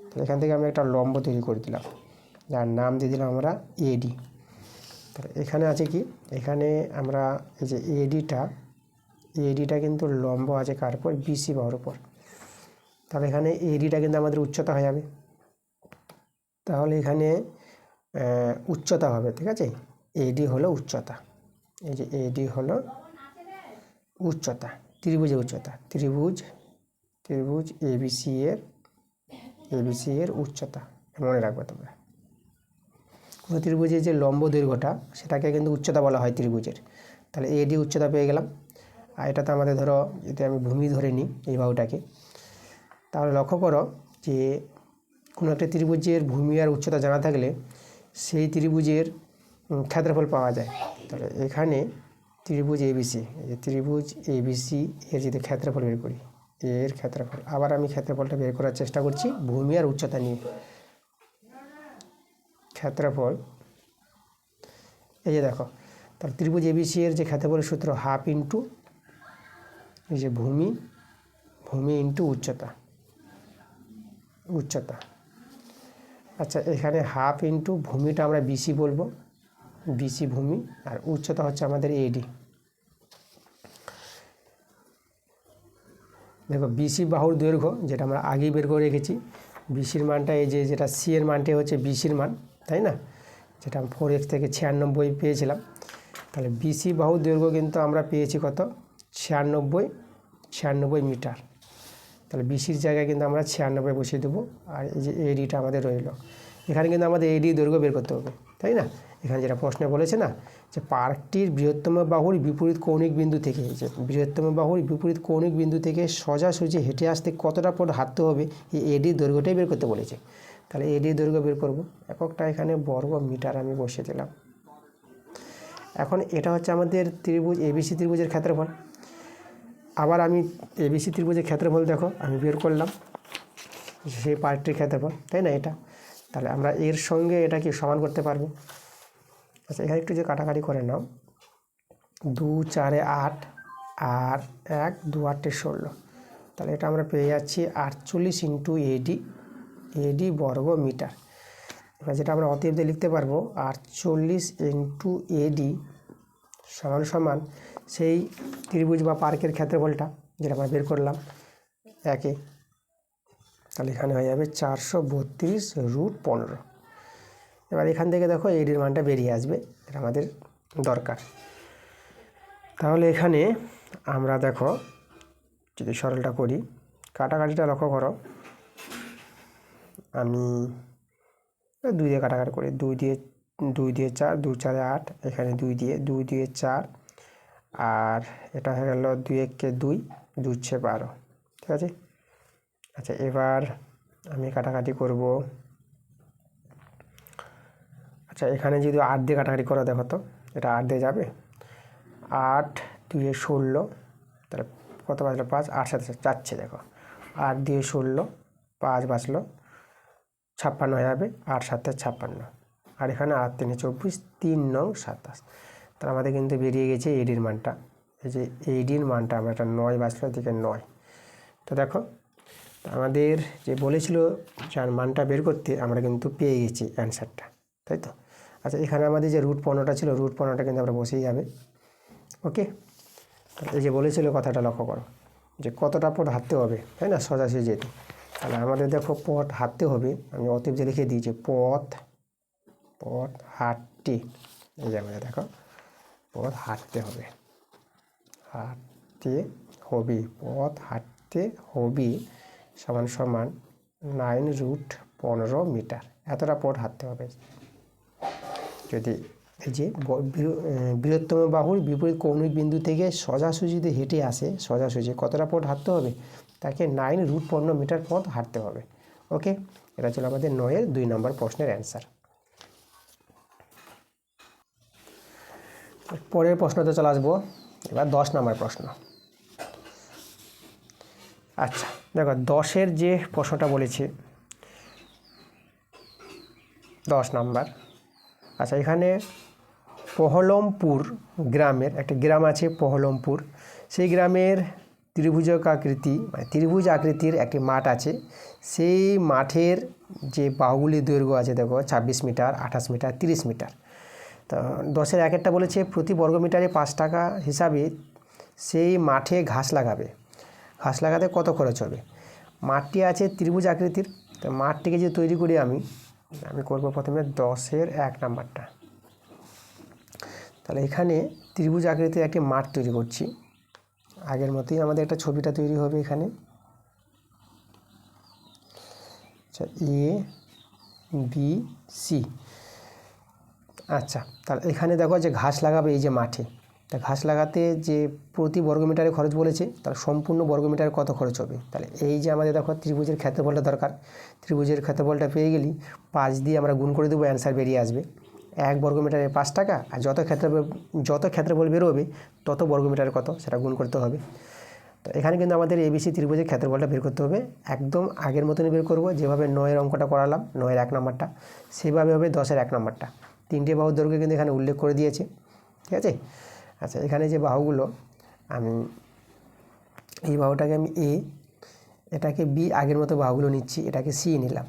তাহলে এখান থেকে আমি একটা লম্ব তৈরি করে দিলাম, যার নাম দিয়ে দিলাম আমরা এডি। তাহলে এখানে আছে কি, এখানে আমরা এই যে এডিটা কিন্তু লম্ব আছে কার উপর, বিসি বাহুর উপর। তাহলে এখানে এডিটা কিন্তু আমাদের উচ্চতা হয়ে যাবে। তাহলে এখানে উচ্চতা হবে, ঠিক আছে? এডি হলো উচ্চতা, এই যে এডি হলো উচ্চতা, ত্রিভুজের উচ্চতা, ত্রিভুজ এবিসি এর উচ্চতা মনে রাখবে তোমরা। কোনো ত্রিভুজের যে লম্ব দৈর্ঘ্যটা সেটাকে কিন্তু উচ্চতা বলা হয় ত্রিভুজের। তাহলে এডি উচ্চতা পেয়ে গেলাম। আর এটাতে আমাদের ধরো যদি আমি ভূমি ধরে নিই এই বাহুটাকে, তাহলে লক্ষ্য করো যে কোনো একটা ত্রিভুজের ভূমি আর উচ্চতা জানা থাকলে সেই ত্রিভুজের ক্ষেত্রফল পাওয়া যায়। তাহলে এখানে ত্রিভুজ এবিসি, এই যে ত্রিভুজ এবিসি এর যদি ক্ষেত্রফল বের করি, এর ক্ষেত্রফল, আবার আমি ক্ষেত্রফলটা বের করার চেষ্টা করছি ভূমি আর উচ্চতা নিয়ে। ক্ষেত্রফল এই যে দেখো, তাহলে ত্রিভুজ এবিসি এর যে ক্ষেত্রফলের সূত্র হাফ ইন্টু এই যে ভূমি ইন্টু উচ্চতা। আচ্ছা, এখানে হাফ ইন্টু ভূমিটা আমরা বিসি বলবো, বিসি ভূমি, আর উচ্চতা হচ্ছে আমাদের এডি। দেখো বিসি বাহুর দৈর্ঘ্য যেটা আমরা আগেই বের করে রেখেছি, বিসির মানটা এই যে যেটা সি এর মানটা হচ্ছে বিসির মান, তাই না? যেটা 4x থেকে 96 পেয়েছিলাম। তাহলে বিসি বাহুর দৈর্ঘ্য কিন্তু আমরা পেয়েছি কত, 96 মিটার। তাহলে বিসির জায়গায় কিন্তু আমরা 96 বসিয়ে দেবো। আর এই যে এডিটা আমাদের রইল, এখানে কিন্তু আমাদের এডি দৈর্ঘ্য বের করতে হবে, তাই না? এখানে যেটা প্রশ্নে বলেছে না যে পার্কটির বৃহত্তম বাহুর বিপরীত কৌণিক বিন্দু থেকে, যে বৃহত্তম বাহুর বিপরীত কৌণিক বিন্দু থেকে সোজাসুজি হেঁটে আসতে কতটা পথ হাঁটতে হবে, এই এডির দৈর্ঘ্যটাই বের করতে বলেছে। তাহলে এডির দৈর্ঘ্য বের করব, এককটা এখানে বর্গ মিটার আমি বসিয়ে দিলাম। এখন এটা হচ্ছে আমাদের ত্রিভুজ এবিসি ত্রিভুজের ক্ষেত্রফল। আবার আমি এবিসি ত্রিভুজের ক্ষেত্রফল দেখো আমি বের করলাম, সেই পার্কটির ক্ষেত্রফল, তাই না এটা? তাহলে আমরা এর সঙ্গে এটা কি সমান করতে পারবো। আচ্ছা, এখানে একটু যে কাটাকাটি করে নাও, 2 4 8 আর 1 2 8 16। তাহলে এটা আমরা পেয়ে যাচ্ছি 48 ইন্টু এডি বর্গ মিটার। এবার যেটা আমরা অতএব দিয়ে লিখতে পারবো 48 ইন্টু এডি সমান সমান সেই ত্রিভুজ বা পার্কের ক্ষেত্রফলটা যেটা আমরা বের করলাম একে। তাহলে এখানে হয়ে যাবে 432√15। এবার এখান থেকে দেখো এডির মানটা বেরিয়ে আসবে, এটা আমাদের দরকার। তাহলে এখানে আমরা দেখো যদি সরলটা করি, কাটাকাটিটা লক্ষ্য করো, আমি 2 দিয়ে কাটাকাটি করি, 2 দিয়ে 4, 2 4 8, এখানে 2 দিয়ে 4, আর এটা হয়ে গেল 2 1 2, 2 6 12, ঠিক আছে? আচ্ছা, এবার আমি কাটাকাটি করব। আচ্ছা, এখানে যদি 8 দিয়ে কাটাকাটি করো, দেখো তো এটা 8 দিয়ে যাবে, 8 2 16, তাহলে কত বাজলো 5, 8 7 যাচ্ছে, দেখো 8 দিয়ে 16, 5 বাঁচলো, 56 হয়ে যাবে, 8 7 56, আর এখানে 8 3 24, 3 9 27। তাহলে আমাদের কিন্তু বেরিয়ে গেছে এডির মানটা, এই যে এডির মানটা আমরা একটা 9 বাঁচলো, এদিকে 9। তো দেখো আমাদের যে বলেছিল যার মানটা বের করতে, আমরা কিন্তু পেয়ে গেছি অ্যান্সারটা, তাই তো? আচ্ছা, এখানে আমাদের যে √15টা ছিল, √15টা কিন্তু আমরা বসেই যাবে। ওকে, এই যে বলেছিল কথাটা লক্ষ্য করো যে কতটা পথ হাঁটতে হবে, তাই না, সোজাসুজি যেতে। তাহলে আমাদের দেখো পথ হাঁটতে হবে, আমি অতএব যে লিখে দিয়েছি পথ হাঁটতে, এই যে আমাদের দেখো পথ হাঁটতে হবে, পথ হাঁটতে হবে সমান সমান 9√15 মিটার, এতটা পথ হাঁটতে হবে। যদি এই যে বৃহত্তম বাহুর বিপরীত কৌণিক বিন্দু থেকে সোজাসুজিতে হেঁটে আসে, সোজাসুজি কতটা পথ হাঁটতে হবে, তাকে 9√15 মিটার পথ হাঁটতে হবে। ওকে, এটা ছিল আমাদের 9-এর 2 নম্বর প্রশ্নের অ্যান্সার। পরের প্রশ্নতে চলে আসবো, এবার 10 নম্বর প্রশ্ন। আচ্ছা দেখো 10-এর যে প্রশ্নটা বলেছে 10 নাম্বার। আচ্ছা, এখানে পহলমপুর গ্রামের একটা গ্রাম আছে পহলমপুর, সেই গ্রামের ত্রিভুজ আকৃতির একটি মাঠ আছে। সেই মাঠের যে বাহুগুলির দৈর্ঘ্য আছে দেখো 26 মিটার, 28 মিটার, 30 মিটার। তো 10-এর 1-একটা বলেছে প্রতি বর্গমিটারে 5 টাকা হিসাবে সেই মাঠে ঘাস লাগাবে। ঘাস লাগাতে কত খরচ হবে? মাঠটি আছে ত্রিভুজ আকৃতির, তো মাঠটিকে যে তৈরি করি আমি করব প্রথমে 10-এর 1 নাম্বারটা। তাহলে এখানে ত্রিভুজ আকৃতির একটি মাঠ তৈরি করছি। আগের মতোই আমাদের একটা ছবিটা তৈরি হবে এখানে। আচ্ছা, এ বি সি। আচ্ছা, তাহলে এখানে দেখো যে ঘাস লাগাবে এই যে মাঠে, তা ঘাস লাগাতে যে প্রতি বর্গমিটারে খরচ বলেছে, তাহলে সম্পূর্ণ বর্গমিটারে কত খরচ হবে? তাহলে এই যে আমাদের দেখো ত্রিভুজের ক্ষেত্রফলটা দরকার, ত্রিভুজের ক্ষেত্রফলটা পেয়ে গেলি 5 দিয়ে আমরা গুণ করে দেবো, অ্যান্সার বেরিয়ে আসবে। 1 বর্গমিটারে 5 টাকা, আর যত ক্ষেত্রফল বেরোবে তত বর্গমিটারে কত সেটা গুণ করতে হবে। তো এখানে কিন্তু আমাদের এবিসি ত্রিভুজের ক্ষেত্রফলটা বের করতে হবে, একদম আগের মতনই বের করব, যেভাবে 9-এর অঙ্কটা করালাম, 9-এর 1 নাম্বারটা সেভাবে হবে 10-এর 1 নাম্বারটা। 3টে বাহুর দৈর্ঘ্য কিন্তু এখানে উল্লেখ করে দিয়েছে, ঠিক আছে। আচ্ছা, এখানে যে বাহুগুলো, আমি এই বাহুটাকে আমি এ, এটাকে বি, আগের মতো বাহুগুলো নিচ্ছি, এটাকে সি নিলাম।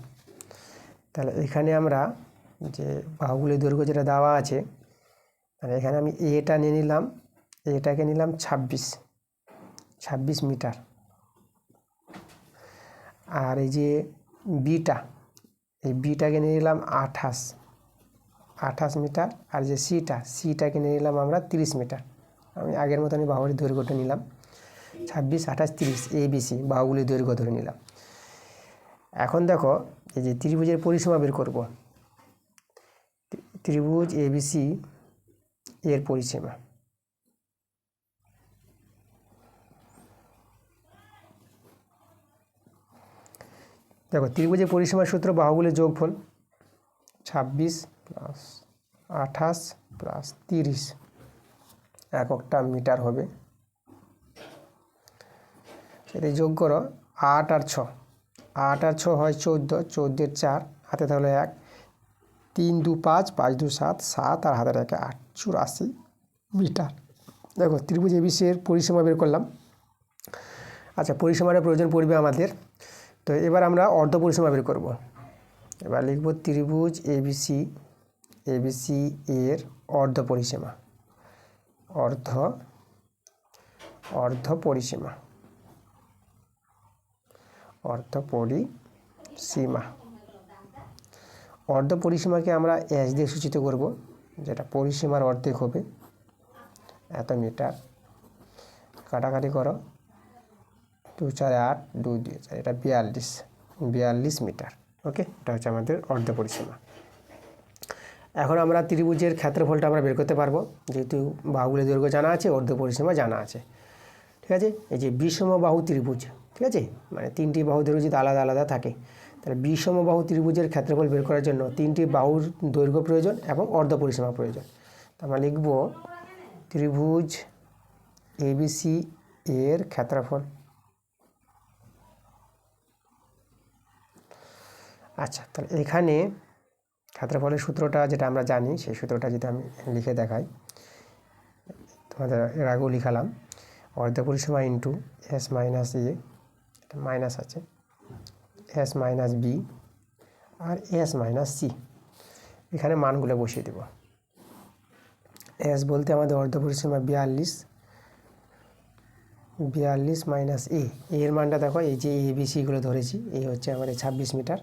তাহলে এখানে আমরা যে বাহুগুলির দৈর্ঘ্য যেটা দেওয়া আছে, মানে এখানে আমি এটা নিয়ে নিলাম, এটাকে নিলাম 26 মিটার, আর এই যে বিটা, এই বিটাকে নিয়ে নিলাম 28 মিটার, আর যে সিটাকে নিয়ে নিলাম আমরা 30 মিটার। আমি আগের মতনই বাহুর দৈর্ঘ্যটা নিলাম 26, 28, 30 এবিসি বাহুগুলির দৈর্ঘ্য ধরে নিলাম। এখন দেখো এই যে ত্রিভুজের পরিসীমা বের করব, ত্রিভুজ এবিসি এর পরিসীমা। দেখো ত্রিভুজের পরিসীমার সূত্র বাহুগুলির যোগফল, 26 প্লাস 28 প্লাস 30 এককটা মিটার হবে। সেটা যোগ করো, 8 আর 6, 8 আর 6 হয় 14, 14-এর 4, হাতে তাহলে 1, 3 2 5, 5 2 7, 7 আর হাতে 1 8, 84 মিটার। দেখো ত্রিভুজ এবিসি এর পরিসীমা বের করলাম। আচ্ছা, পরিসীমাটা প্রয়োজন পড়বে আমাদের, তো এবার আমরা অর্ধ পরিসীমা বের করব। এবার লিখব ত্রিভুজ এবিসি এর অর্ধ পরিসীমা, অর্ধ পরিসীমা। অর্ধ পরিসীমাকে আমরা এস দিয়ে সূচিত করব, যেটা পরিসীমার অর্ধেক হবে, এত মিটার। কাটাকাটি করো, 2 4 8, 2 2 4, এটা 42 মিটার। ওকে, এটা হচ্ছে আমাদের অর্ধ পরিসীমা। এখন আমরা ত্রিভুজের ক্ষেত্রফলটা আমরা বের করতে পারবো, যেহেতু বাহুগুলির দৈর্ঘ্য জানা আছে, অর্ধ পরিসীমা জানা আছে, ঠিক আছে। এই যে বিষম বাহু ত্রিভুজ, ঠিক আছে, মানে 3টি বাহু দৈর্ঘ্য যদি আলাদা আলাদা থাকে, তাহলে বিষম বাহু ত্রিভুজের ক্ষেত্রফল বের করার জন্য 3টি বাহুর দৈর্ঘ্য প্রয়োজন এবং অর্ধ পরিসীমা প্রয়োজন। আমরা লিখব ত্রিভুজ এবিসি এর ক্ষেত্রফল। আচ্ছা, তাহলে এখানে ক্ষেত্রফলের সূত্রটা যেটা আমরা জানি, সেই সূত্রটা যদি আমি লিখে দেখাই, তোমাদের এর আগেও লিখালাম, অর্ধ পরিসীমা ইন্টু এস মাইনাস এ, মাইনাস আছে, এস মাইনাস বি আর এস মাইনাস সি। এখানে মানগুলো বসিয়ে দেব। এস বলতে আমাদের অর্ধ পরিসীমা 42 মাইনাস এর মানটা দেখো, এই যে এ বি সিগুলো ধরেছি, এই হচ্ছে আমাদের 26 মিটার,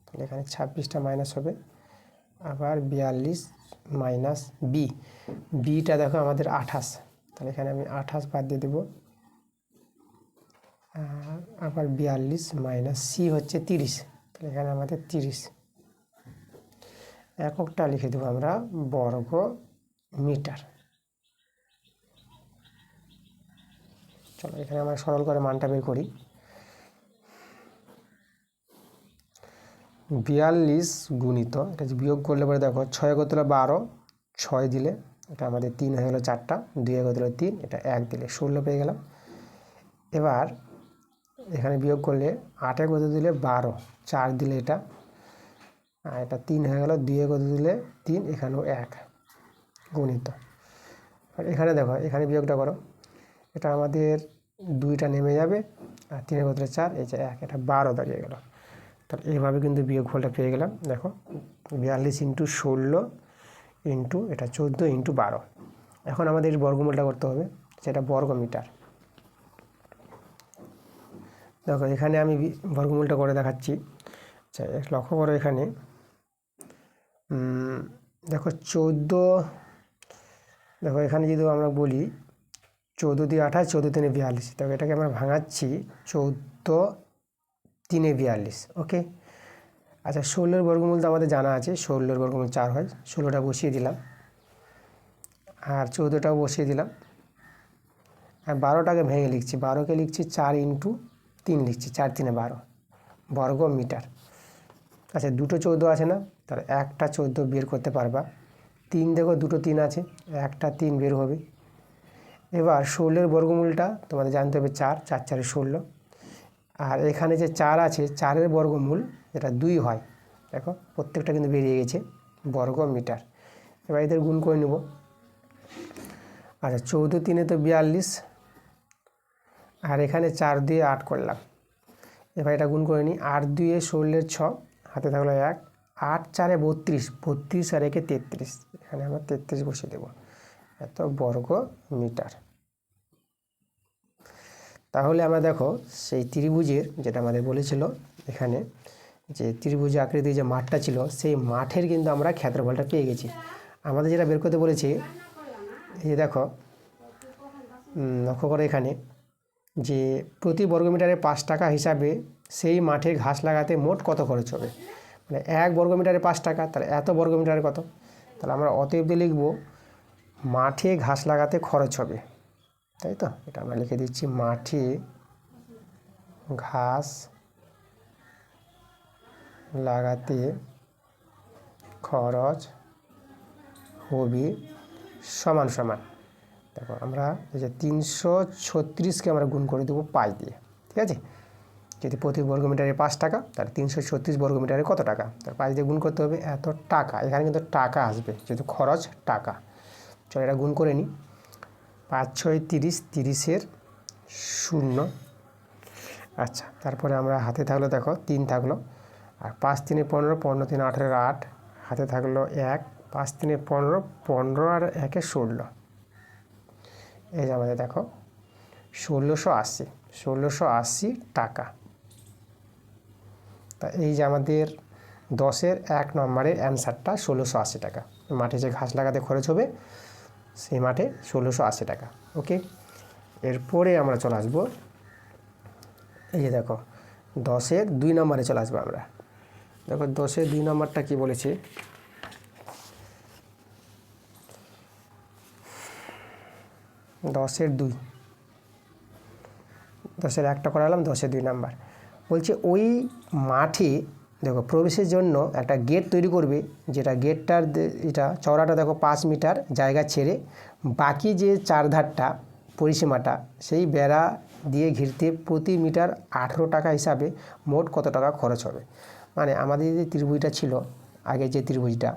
তাহলে এখানে 26টা মাইনাস হবে, আবার 42 মাইনাস বিটা দেখো আমাদের 28, তাহলে এখানে আমি 28 বাদ দিয়ে দেবো, আবার 42 মাইনাস সি হচ্ছে 30, তাহলে এখানে আমাদের 30। এককটা লিখে দেবো আমরা বর্গ মিটার। চলো এখানে আমরা সরল করে মানটা বের করি। 42 গুণিত, এটা যে বিয়োগ করলে পরে দেখো 6 কত হলো 12, 6 দিলে এটা আমাদের 3 হয়ে গেলো 4টা, 2 কত হলো 3, এটা 1 দিলে 16 পেয়ে গেলাম। এবার এখানে বিয়োগ করলে 8-এ কত দিলে 12, 4 দিলে এটা, আর এটা 3 হয়ে গেল, 2-এ কত দিলে 3, এখানেও 1 গুণিত। আর এখানে দেখো, এখানে বিয়োগটা করো, এটা আমাদের 2টা নেমে যাবে, আর 3-এর বদলে 4, এই যে 1, এটা 12 দাঁড়িয়ে গেল। তাহলে এইভাবে কিন্তু বিয়োগফলটা পেয়ে গেলাম। দেখো 42 × 16 ইন্টু এটা 14 × 12। এখন আমাদের বর্গমূলটা করতে হবে, সেটা বর্গ মিটার। দেখো এখানে আমি বর্গমূলটা করে দেখাচ্ছি। আচ্ছা, লক্ষ্য করো এখানে দেখো 14, দেখো এখানে যদি আমরা বলি 14 দিয়ে 28, 14 3 42, তবে এটাকে আমরা ভাঙাচ্ছি 14 3 42। ওকে, আচ্ছা 16-এর বর্গমূল তো আমাদের জানা আছে, 16-এর বর্গমূল 4 হয়, 16টা বসিয়ে দিলাম, আর 14টাও বসিয়ে দিলাম, আর 12টাকে ভেঙে লিখছি, 12কে লিখছি 4 × 3 লিখছি, 4 3 12 বর্গ মিটার। আচ্ছা, দুটো 14 আছে না, তাহলে একটা 14 বের করতে পারবা। 3 দেখো, দুটো 3 আছে, একটা 3 বের হবে। এবার 16-এর বর্গমূলটা তোমাদের জানতে হবে 4, 4 4 16, আর এখানে যে 4 আছে, 4-এর বর্গমূল যেটা 2 হয়, দেখো প্রত্যেকটা কিন্তু বেরিয়ে গেছে, বর্গ মিটার। এবার এদের গুণ করে নেব। আচ্ছা, 14 3-এ তো 42, আর এখানে 4 দিয়ে 8 করলাম। এবার এটা গুণ করে নিই, 8 2-এ 16-এর 6, হাতে থাকলো 1, 8 4-এ 32, 32 আর 1-এ 33, এখানে আমরা 33 বসিয়ে দেবো, এত বর্গ মিটার। তাহলে আমরা দেখো সেই ত্রিভুজের যেটা আমাদের বলেছিল এখানে, যে ত্রিভুজ আকৃতির যে মাঠটা ছিল, সেই মাঠের কিন্তু আমরা ক্ষেত্রফলটা পেয়ে গেছি। আমাদের যেটা বের করতে বলেছে, এই যে দেখো লক্ষ্য করে এখানে যে প্রতি বর্গমিটারে 5 টাকা হিসাবে সেই মাঠে ঘাস লাগাতে মোট কত খরচ হবে, মানে 1 বর্গমিটারে 5 টাকা, তাহলে এত বর্গমিটারে কত, তাহলে আমরা অতএব দিয়ে লিখব মাঠে ঘাস লাগাতে খরচ হবে, তাই তো। এটা আমরা লিখে দিচ্ছি, মাঠে ঘাস লাগাতে খরচ হবে সমান সমান, দেখো আমরা এই যে 336কে আমরা গুণ করে দেবো পাই দিয়ে, ঠিক আছে। যদি প্রতি বর্গমিটারে 5 টাকা, তাহলে 336 বর্গমিটারে কত টাকা, তার পাই দিয়ে গুণ করতে হবে, এত টাকা। এখানে কিন্তু টাকা আসবে, যেহেতু খরচ টাকা। চলো এটা গুণ করে নিই, 5 6 30, 30-এর 0। আচ্ছা, তারপরে আমরা হাতে থাকলো, দেখো 3 থাকলো, আর 5 3 15, 15 3 18, 8, হাতে থাকলো 1, 5 3 15, 15 আর 1 16, এই যে আমাদের দেখো 1680, 1680 টাকা। তা এই যে আমাদের 10-এর 1 নম্বরের অ্যান্সারটা 1680 টাকা। মাঠে যে ঘাস লাগাতে খরচ হবে সেই মাঠে 1680 টাকা। ওকে, এরপরে আমরা চলে আসবো, এই যে দেখো 10-এর 2 নম্বরে চলে আসবো আমরা। দেখো 10-এর 2 নম্বরটা কি বলেছে, 10-এর 2, 10-এর 1টা করালাম, 10-এর 2 নাম্বার বলছে ওই মাঠে দেখো প্রবেশের জন্য একটা গেট তৈরি করবে, যেটা গেটটার এটা চওড়াটা দেখো 5 মিটার জায়গা ছেড়ে, বাকি যে 4 ধারটা পরিসীমাটা সেই বেড়া দিয়ে ঘিরতে প্রতি মিটার 18 টাকা হিসাবে মোট কত টাকা খরচ হবে। মানে আমাদের যে ত্রিভুজটা ছিল আগে, যে ত্রিভুজটা,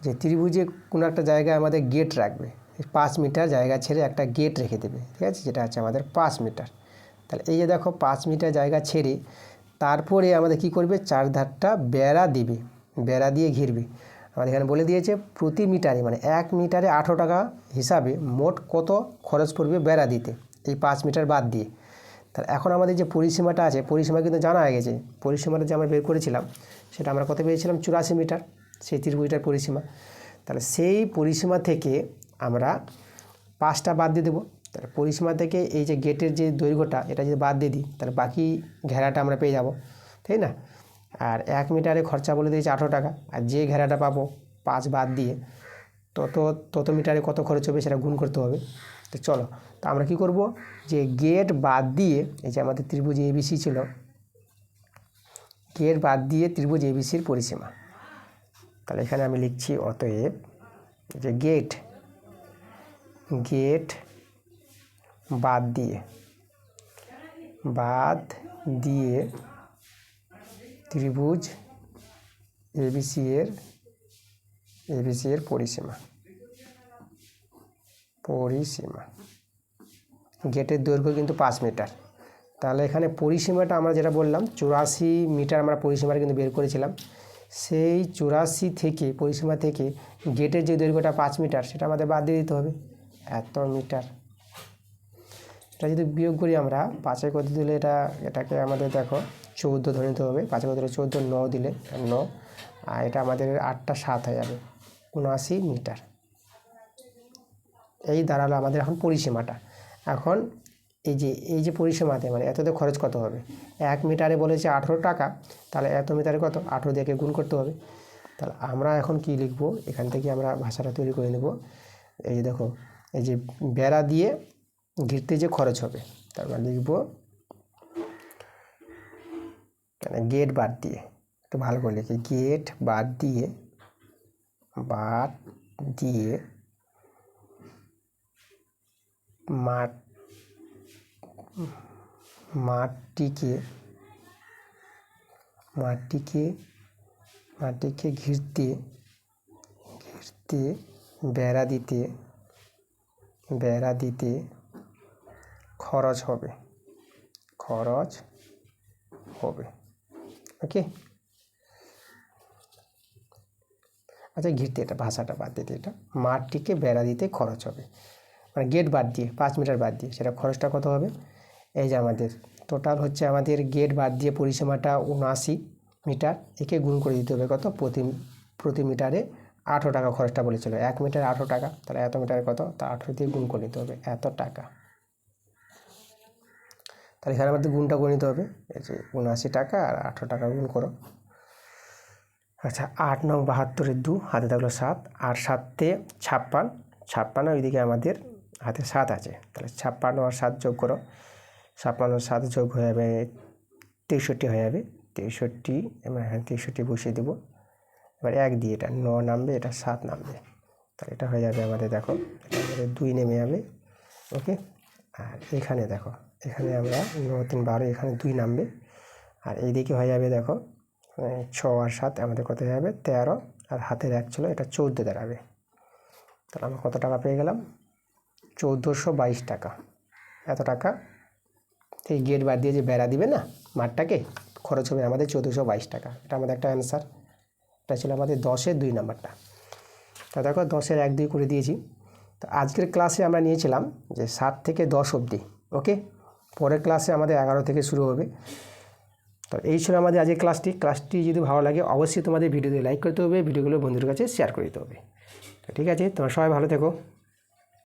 যে ত্রিভুজে কোনো একটা জায়গায় আমাদের গেট রাখবে, 5 মিটার জায়গা ছেড়ে একটা গেট রেখে দেবে, ঠিক আছে, যেটা আছে আমাদের 5 মিটার। তাহলে এই যে দেখো 5 মিটার জায়গা ছেড়ে তারপরে আমাদের কি করবে, 4 ধারটা বেড়া দিবে, বেড়া দিয়ে ঘিরবে। আমাদের এখানে বলে দিয়েছে প্রতি মিটারে, মানে 1 মিটারে 18 টাকা হিসাবে মোট কত খরচ পড়বে বেড়া দিতে, এই 5 মিটার বাদ দিয়ে। তাহলে এখন আমাদের যে পরিসীমাটা আছে, পরিসীমা কিন্তু জানা হয়ে গেছে, পরিসীমাটা যে আমরা বের করেছিলাম সেটা আমরা কত পেয়েছিলাম, 84 মিটার, সেই ত্রিভুজটার পরিসীমা। তাহলে সেই পরিসীমা থেকে আমরা 5টা বাদ দিয়ে দেবো। তাহলে পরিসীমা থেকে এই যে গেটের যে দৈর্ঘ্যটা, এটা যদি বাদ দিয়ে দিই, তাহলে বাকি ঘেরাটা আমরা পেয়ে যাব, তাই না। আর 1 মিটারে খরচা বলে দিয়েছে 18 টাকা, আর যে ঘেরাটা পাবো 5 বাদ দিয়ে, তত মিটারে কত খরচ হবে সেটা গুণ করতে হবে। তো চলো, তো আমরা কি করব, যে গেট বাদ দিয়ে, এই যে আমাদের ত্রিভুজ এবিসি ছিল, গেট বাদ দিয়ে ত্রিভুজ এবিসির পরিসীমা। তাহলে এখানে আমি লিখছি অতএব যে গেট বাদ দিয়ে বাদ দিয়ে ত্রিভুজ এবিসি এর পরিসীমা গেটের দৈর্ঘ্য কিন্তু 5 মিটার। তাহলে এখানে পরিসীমাটা আমরা যেটা বললাম 84 মিটার আমরা পরিসীমাটা কিন্তু বের করেছিলাম। সেই 84 থেকে পরিসীমা থেকে গেটের যে দৈর্ঘ্যটা 5 মিটার সেটা আমাদের বাদ দিয়ে দিতে হবে, এত মিটার। এটা যদি বিয়োগ করি আমরা 5 কত দিলে এটাকে আমাদের দেখো 14 ধরে নিতে হবে। 5 কত দিলে 14, 9 দিলে 9, আর এটা আমাদের 8টা 7 হয়ে যাবে, 79 মিটার। এই দাঁড়ালো আমাদের এখন পরিসীমাটা। এখন এই যে পরিসীমাতে মানে এততে খরচ কত হবে, 1 মিটারে বলেছে 18 টাকা, তাহলে এত মিটারে কত, 18 দিয়ে গুণ করতে হবে। তাহলে আমরা এখন কি লিখব, এখান থেকে আমরা ভাষাটা তৈরি করে নেব। এই যে দেখো, এই যে বেড়া দিয়ে ঘিরতে যে খরচ হবে, তারপর লিখব গেট বাদ দিয়ে, একটু ভালো করে লিখি, গেট বাদ দিয়ে মাঠটিকে ঘিরতে বেড়া দিতে খরচ হবে। ওকে, আচ্ছা ঘিরতে, এটা ভাষাটা বাদ দিতে, এটা মাঠটিকে বেড়া দিতে খরচ হবে, মানে গেট বাদ দিয়ে 5 মিটার বাদ দিয়ে সেটা খরচটা কত হবে। এই যে আমাদের টোটাল হচ্ছে আমাদের গেট বাদ দিয়ে পরিসীমাটা 79 মিটার, একে গুণ করে দিতে হবে কত, প্রতি মিটারে 18 টাকা খরচটা বলেছিল, 1 মিটারে 18 টাকা, তাহলে এত মিটারে কত, তা 18 দিয়ে গুণ করে নিতে হবে, এত টাকা। তাহলে এখানে আমাদের গুণটা করে নিতে হবে, এই যে 79 টাকা আর 18 টাকা গুণ করো। আচ্ছা, 8 9 72 2 হাতে থাকলো 7, আর 7 তে 56, ওইদিকে আমাদের হাতে 7 আছে, তাহলে 56 আর 7 যোগ করো, 56 আর 7 যোগ হয়ে যাবে 63 হয়ে যাবে, 63, আমরা এখানে 63 বসিয়ে দেবো। এবার 1 দিয়ে এটা 9 নামবে, এটা 7 নামবে, তাহলে এটা হয়ে যাবে আমাদের, দেখো এটা আমাদের 2 নেমে যাবে। ওকে, আর এখানে দেখো, এখানে আমরা 9 3 12, এখানে 2 নামবে, আর এইদিকে হয়ে যাবে দেখো 6 আর 7 আমাদের কত হয়ে যাবে 13, আর হাতের 1 ছিল, এটা 14 দাঁড়াবে। তাহলে আমরা কত টাকা পেয়ে গেলাম, 1422 টাকা। এত টাকা এই গেট বাদ দিয়ে যে বেড়া দিবে না মাঠটাকে, খরচ হবে আমাদের 1422 টাকা। এটা আমাদের একটা অ্যান্সার। এটা ছিল আমাদের 10-এর 2 নাম্বারটা। তা দেখো 10-এর 1 2 করে দিয়েছি। তো আজকের ক্লাসে আমরা নিয়েছিলাম যে 7 থেকে 10 অবধি। ওকে, পরের ক্লাসে আমাদের 11 থেকে শুরু হবে। তো এই ছিল আমাদের আজকের ক্লাসটি যদি ভালো লাগে অবশ্যই তোমাদের ভিডিওতে লাইক করতে হবে, ভিডিওগুলো বন্ধুদের কাছে শেয়ার করে দিতে হবে। তো ঠিক আছে, তোমরা সবাই ভালো থেকো।